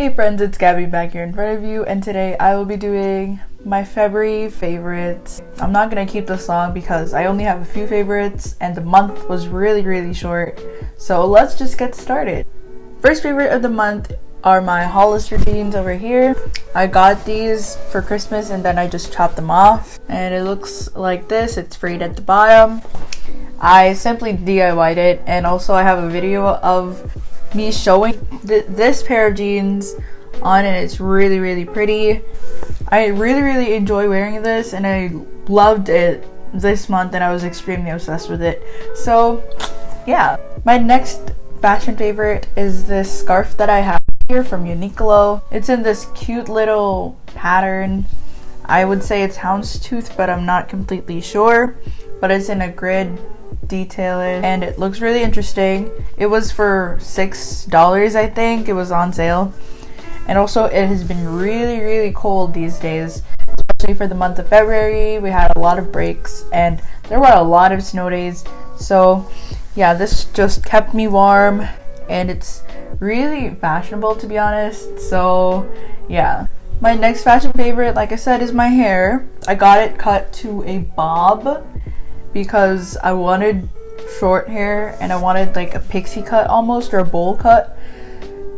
Hey friends, it's Gabby back here in front of you, and today I will be doing my February favorites. I'm not gonna keep this long because I only have a few favorites and the month was really short. So let's just get started. First favorite of the month are my Hollister jeans over here. I got these for Christmas and then I just chopped them off. And it looks like this. It's frayed at the bottom. I simply DIY'd it, and also I have a video of me showing this pair of jeans on, and it's really pretty. I really enjoy wearing this and I loved it this month and I was extremely obsessed with it. So yeah, my next fashion favorite is this scarf that I have here from Uniqlo. It's in this cute little pattern. I would say it's houndstooth, but I'm not completely sure, but it's in a grid detail and it looks really interesting. It was for $6, I think. It was on sale. And also it has been really cold these days, especially for the month of February. We had a lot of breaks and there were a lot of snow days. So yeah, this just kept me warm and it's really fashionable, to be honest. So yeah. My next fashion favorite, like I said, is my hair. I got it cut to a bob because I wanted short hair and I wanted like a pixie cut almost, or a bowl cut,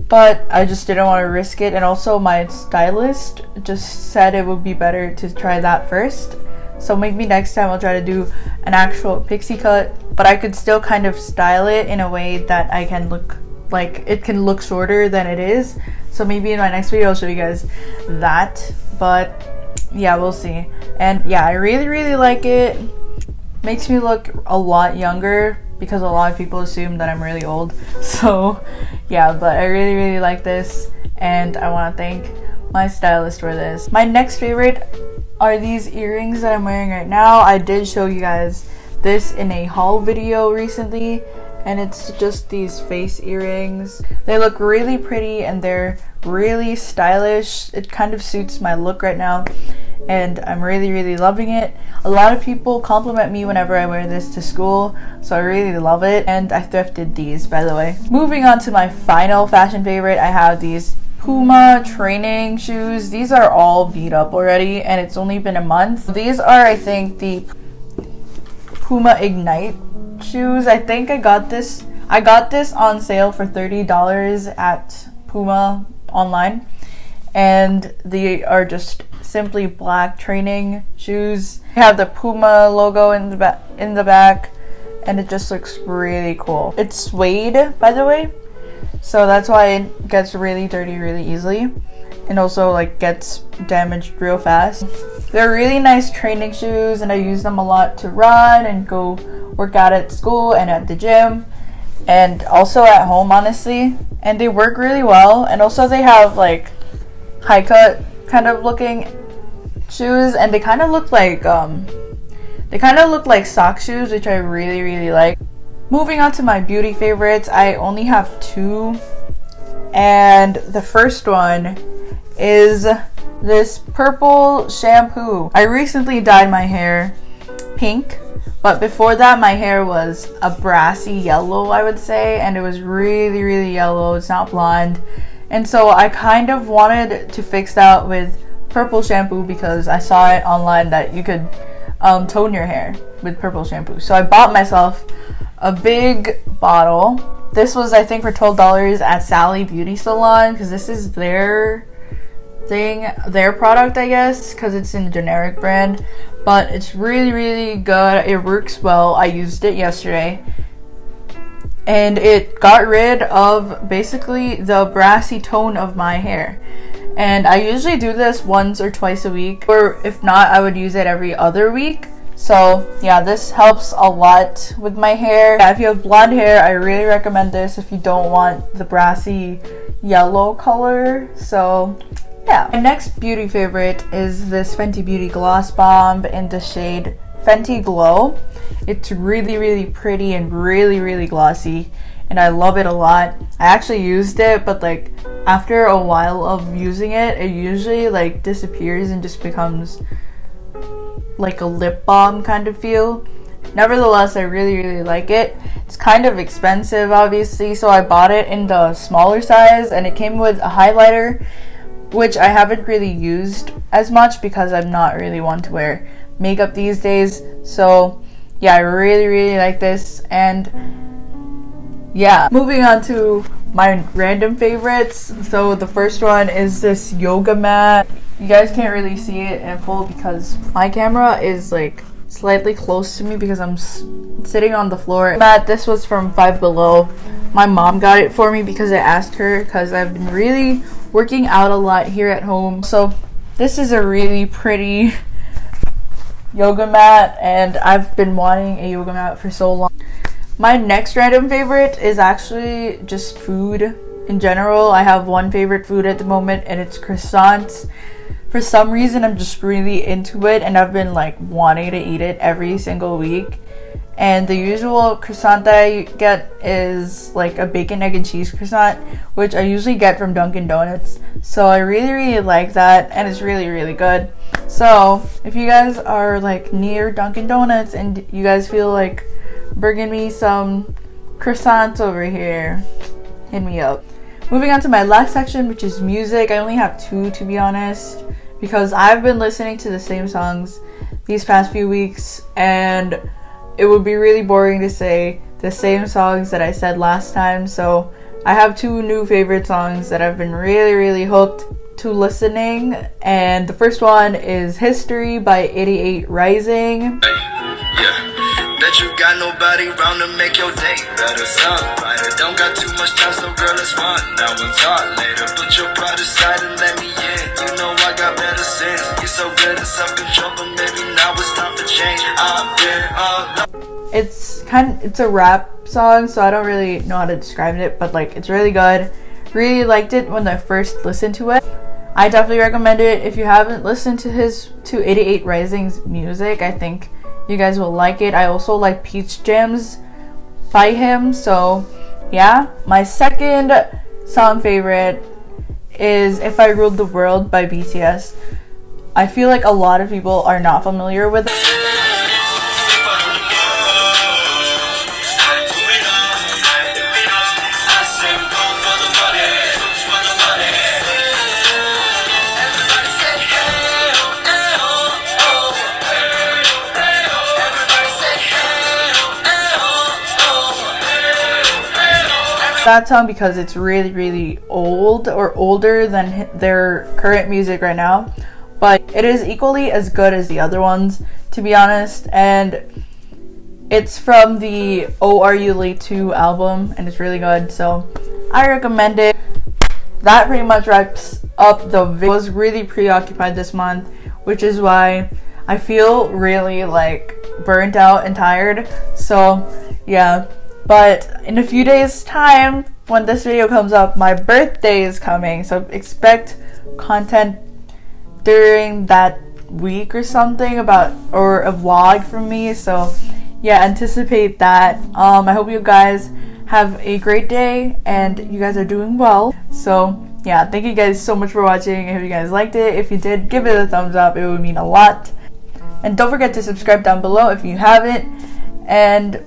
but I just didn't want to risk it. And also my stylist just said it would be better to try that first, so maybe next time I'll try to do an actual pixie cut, but I could still kind of style it in a way that I can look like it can look shorter than it is. So maybe in my next video I'll show you guys that, but yeah, we'll see. And yeah, I really like it. Makes me look a lot younger because a lot of people assume that I'm really old. So yeah, but I really like this and I want to thank my stylist for this. My next favorite are these earrings that I'm wearing right now. I did show you guys this in a haul video recently, and it's just these face earrings. They look really pretty and they're really stylish. It kind of suits my look right now and I'm really loving it. A lot of people compliment me whenever I wear this to school, so I really love it. And I thrifted these, by the way. Moving on to my final fashion favorite, I have these Puma training shoes. These are all beat up already and it's only been a month. These are, I think, the Puma Ignite shoes. I think I got this on sale for $30 at Puma online, and they are just simply black training shoes. They have the Puma logo in the back and it just looks really cool. It's suede, by the way, so that's why it gets really dirty really easily and also like gets damaged real fast. They're really nice training shoes and I use them a lot to run and go work out at school and at the gym and also at home, honestly, and they work really well. And also they have like high cut kind of looking shoes and they kind of look like sock shoes, which I really like. Moving on to my beauty favorites, I only have two, and the first one is this purple shampoo. I recently dyed my hair pink, but before that my hair was a brassy yellow, I would say, and it was really yellow. It's not blonde, and so I kind of wanted to fix that with purple shampoo because I saw it online that you could tone your hair with purple shampoo. So I bought myself a big bottle. This was, I think, for $12 at Sally Beauty Salon because this is their product, I guess, because it's in a generic brand, but it's really good. It works well. I used it yesterday and it got rid of basically the brassy tone of my hair. And I usually do this once or twice a week, or if not, I would use it every other week. So yeah, this helps a lot with my hair. Yeah, if you have blonde hair, I really recommend this if you don't want the brassy yellow color. So yeah. My next beauty favorite is this Fenty Beauty Gloss Bomb in the shade Fenty Glow. It's really pretty and really glossy, and I love it a lot. I actually used it, but like after a while of using it, it usually like disappears and just becomes like a lip balm kind of feel. Nevertheless, I really like it. It's kind of expensive, obviously, so I bought it in the smaller size, and it came with a highlighter, which I haven't really used as much because I'm not really one to wear makeup these days. So yeah, I really like this. And yeah, moving on to my random favorites. So the first one is this yoga mat. You guys can't really see it in full because my camera is like slightly close to me because I'm sitting on the floor. Mat, this was from Five Below. My mom got it for me because I asked her, because I've been really working out a lot here at home. So this is a really pretty yoga mat, and I've been wanting a yoga mat for so long. My next random favorite is actually just food in general. I have one favorite food at the moment, and it's croissants. For some reason, I'm just really into it, and I've been like wanting to eat it every single week. And the usual croissant that I get is like a bacon, egg, and cheese croissant, which I usually get from Dunkin' Donuts. So I really like that, and it's really good. So if you guys are like near Dunkin' Donuts and you guys feel like bringing me some croissants over here, hit me up. Moving on to my last section, which is music. I only have two, to be honest, because I've been listening to the same songs these past few weeks, and it would be really boring to say the same songs that I said last time. So I have two new favorite songs that I've been really hooked to listening, and the first one is History by 88 Rising. Bet you got nobody around to make your day better. Songwriter, don't got too much time, so girl, it's fun. Now we'll talk later. Put your pride aside and let me in. You know I got better sense. You're so good at self-control, but maybe now it's time to change. I've been It's a rap song, so I don't really know how to describe it, but like it's really good. Really liked it when I first listened to it. I definitely recommend it. If you haven't listened to 88 Rising's music, I think you guys will like it. I also like Peach Jams by him. So yeah, my second song favorite is If I Ruled the World by BTS. I feel like a lot of people are not familiar with it. That song because it's really old, or older than their current music right now, but it is equally as good as the other ones, to be honest. And it's from the Oh Are You Late 2 album, and it's really good, so I recommend it. That pretty much wraps up the video. I was really preoccupied this month, which is why I feel really like burnt out and tired. So yeah. But in a few days time, when this video comes up, my birthday is coming, so expect content during that week or something, or a vlog from me. So yeah, anticipate that. I hope you guys have a great day and you guys are doing well. So yeah, thank you guys so much for watching. I hope you guys liked it. If you did, give it a thumbs up, it would mean a lot. And don't forget to subscribe down below if you haven't. And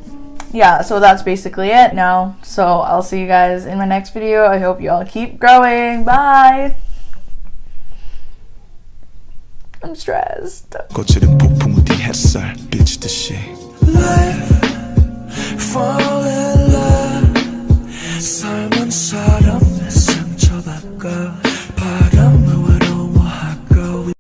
yeah, so that's basically it now. So I'll see you guys in my next video. I hope you all keep growing. Bye. I'm stressed. 거칠은 폭풍 뒤 햇살 비치듯이 Life, fall in love 삶은 사람의 상처받고 바람을